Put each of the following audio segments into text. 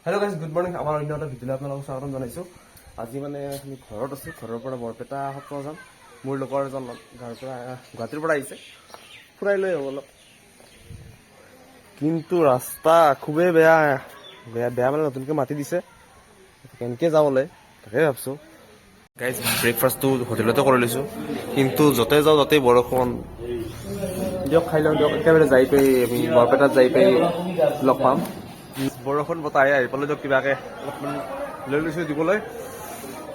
Hello' guys, good morning. আমাৰ অন্য এটা ভিডিঅ'লৈ আপোনালোকক স্বাগতম জনাইছোঁ। আজি মানে আমি ঘৰত আছোঁ। ঘৰৰ পৰা বৰপেটা সত্ৰ যাম। মোৰ লগৰ এজন গাঁৱৰ পৰা গুৱাহাটীৰ পৰা আহিছে, ফুৰাই লৈ আহিব অলপ। কিন্তু ৰাস্তা খুবেই বেয়া মানে নতুনকৈ মাতি দিছে, কেনেকৈ যাবলৈ তাকে ভাবছোঁ। গাইজ, ব্ৰেকফাষ্টটো হোটেলতে কৰি লৈছোঁ, কিন্তু য'তে যাওঁ তাতেই বৰষুণ। দিয়ক, খাই লওঁ দিয়ক। একেবাৰে যাই পাই আমি বৰপেটাত যাই পাই লগ পাম। বৰষুণ বতাহে আহি পালে দিয়ক, কিবাকে অলপমান লৈ লৈছোঁ দিবলৈ।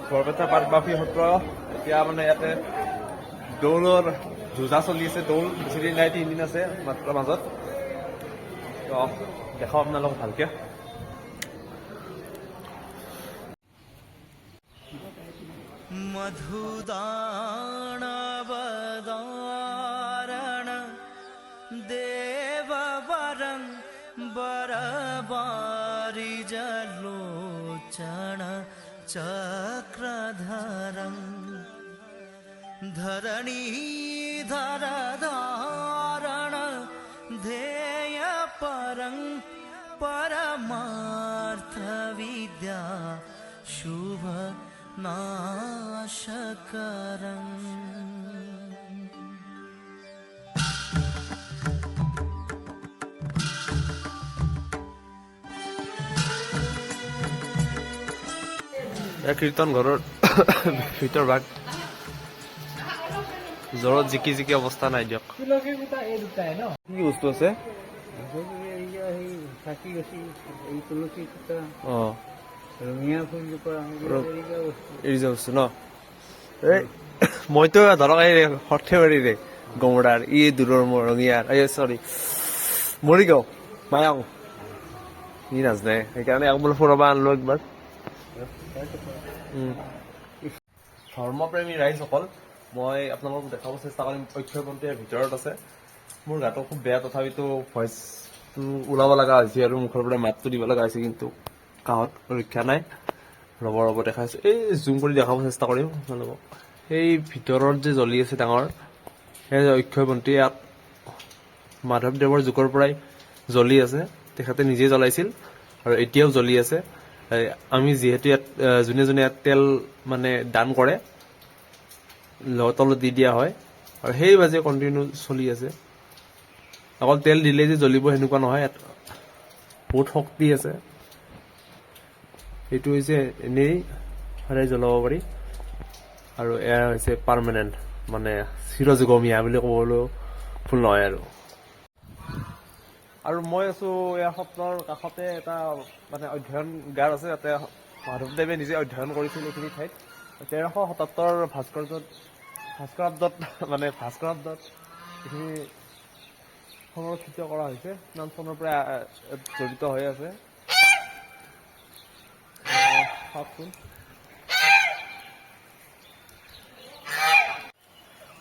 বৰপেটা পাটবাউসী সত্ৰ এতিয়া মানে ইয়াতে দৌলৰ যুঁজা চলি আছে। দৌল বেছিদিন নাই, 3 দিন আছে মাত্ৰ মাজত। দেখাওঁ আপোনালোকক ভালকে। मधुदानवदारण देववरं वरवारिजलोचन चक्रधरं धरणीधरधारण ध्येयपरं परमार्थविद्या शुभ नाशकरं কীৰ্তন ঘৰৰ ভিতৰ ভাগ জ্বৰত জিকি জিকি অৱস্থা নাই দিয়ক। কি বস্তু আছে? এৰি যোৱা বস্তু ন? এই মইতো ধৰক এই সৰ্থেবাৰীৰে গমৰাৰ, ই দূৰৰ মোৰ ৰঙিয়াৰ, এই চৰি মৰিগাঁও মায়াং, ই নাজানে। সেইকাৰণে আকৌ বোলে ফুৰাব আনিলো একবাৰ। ধৰ্মপ্ৰেমী ৰাইজসকল, মই আপোনালোকক দেখাব চেষ্টা কৰিম। অক্ষয়বন্তিৰ ভিতৰত আছে। মোৰ গাটো খুব বেয়া, তথাপিতো ভইচটো ওলাব লগা হৈছে আৰু মুখৰ পৰা মাতটো দিব লগা হৈছে, কিন্তু কাহত ৰক্ষা নাই। ৰ'ব দেখাইছোঁ, এই জুম কৰি দেখাব চেষ্টা কৰিম আপোনালোকক। সেই ভিতৰত যে জ্বলি আছে ডাঙৰ, সেই অক্ষয়বন্তি ইয়াত মাধৱদেৱৰ যুগৰ পৰাই জ্বলি আছে। তেখেতে নিজে জ্বলাইছিল আৰু এতিয়াও জ্বলি আছে। আমি যিহেতু ইয়াত যোনে যোনে ইয়াত তেল মানে দান কৰে, তলত দি দিয়া হয় আৰু সেইবাবে কণ্টিনিউ চলি আছে। অকল তেল দিলে যে জ্বলিব সেনেকুৱা নহয়, ইয়াত বহুত শক্তি আছে। এইটো হৈছে এনেই সদায় জ্বলাব পাৰি, আৰু এয়া হৈছে পাৰ্মানেণ্ট, মানে চিৰযুগমীয়া বুলি ক'বলৈও ভুল নহয় আৰু মই আছো এয়া সত্ৰৰ কাষতে এটা মানে অধ্যয়নগাৰ আছে। তাতে মাধৱদেৱে নিজে অধ্যয়ন কৰিছিল এইখিনি ঠাইত। 1377 ভাস্কৰাব্দত এইখিনি সংৰক্ষিত কৰা হৈছে। ইমান চনৰ পৰা জড়িত হৈ আছে।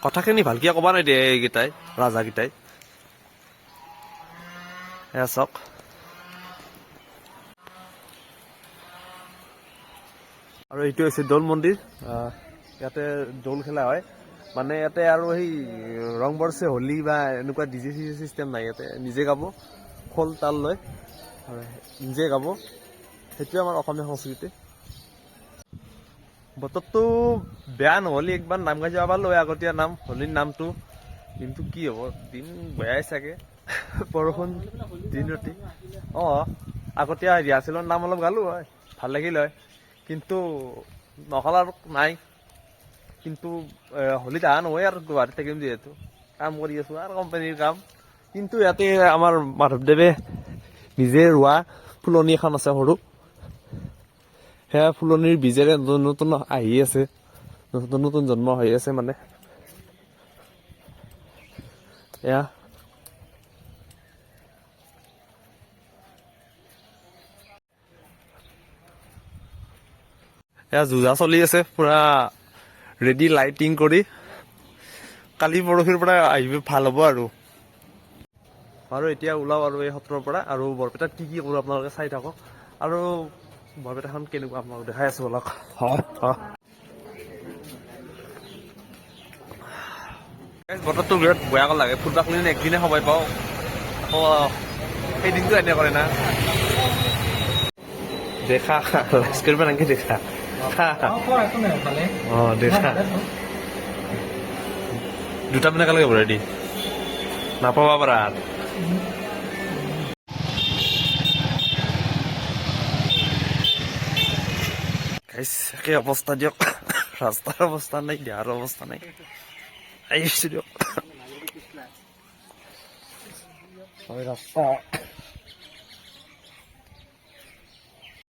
কথাখিনি ভালকে ক'বা নাই দিয়ে এইকেইটাই, ৰাজাকেইটাই। এয়া চাওক, আৰু এইটো হৈছে দৌল মন্দিৰ। ইয়াতে দৌল খেলা হয়। মানে ইয়াতে আৰু সেই ৰং বৰছে হোলী বা এনেকুৱা ডিজে চিজে চিষ্টেম নাই। ইয়াতে নিজে গাব, খোল তাল লৈ নিজে গাব। সেইটোৱে আমাৰ অসমীয়া সংস্কৃতি। বতৰটো বেয়া নহ'লে একবাৰ নাম গাই যাব পাৰিলোঁ, আগতীয়া নাম হোলীৰ নামটো। কিন্তু কি হ'ব, দিন বেয়াই চাগে, বৰষুণ দিন ৰাতি। আগতীয়া ৰিহাৰ্চেলৰ নাম অলপ গালোঁ হয়, ভাল লাগিল হয়, কিন্তু নকল আৰু নাই। কিন্তু হোলীত অহা নহয় আৰু গুৱাহাটীত থাকিম যিহেতু, কাম কৰি আছোঁ আৰু কোম্পানীৰ কাম। কিন্তু ইয়াতে আমাৰ মাধৱদেৱে নিজে ৰোৱা ফুলনি এখন আছে সৰু, সেয়া ফুলনিৰ বীজেৰে নতুন নতুন আহি আছে, নতুন নতুন জন্ম হৈ আছে। মানে এয়া যুঁজা চলি আছে পুৰা ৰেডি, লাইটিং কৰি। কালি পৰহিৰ পৰা আহিব ভাল হ'ব আৰু এতিয়া ওলাও আৰু এই সত্ৰৰ পৰা, আৰু বৰপেটাত কি কি কৰোঁ আপোনালোকে চাই থাকক। আৰু বৰপেটাখন কেনেকুৱা আপোনালোক দেখাই আছো অলপ। বতৰটো বিৰাট বেয়া লাগে। ফুটবল খেলি একদিনে সময় পাওঁ, আকৌ সেই দিনটো এনে কৰে না। দেখা লাইজ কৰিব নালাগে দেখা অ দেখা দুটা মানে একেলগে ভৰাই দি নাপাবা পাৰা একে অৱস্থা দিয়ক ৰাস্তাৰ অৱস্থা নাই দেহাৰ অৱস্থা নাই আহিছো দিয়ক ৰাস্তা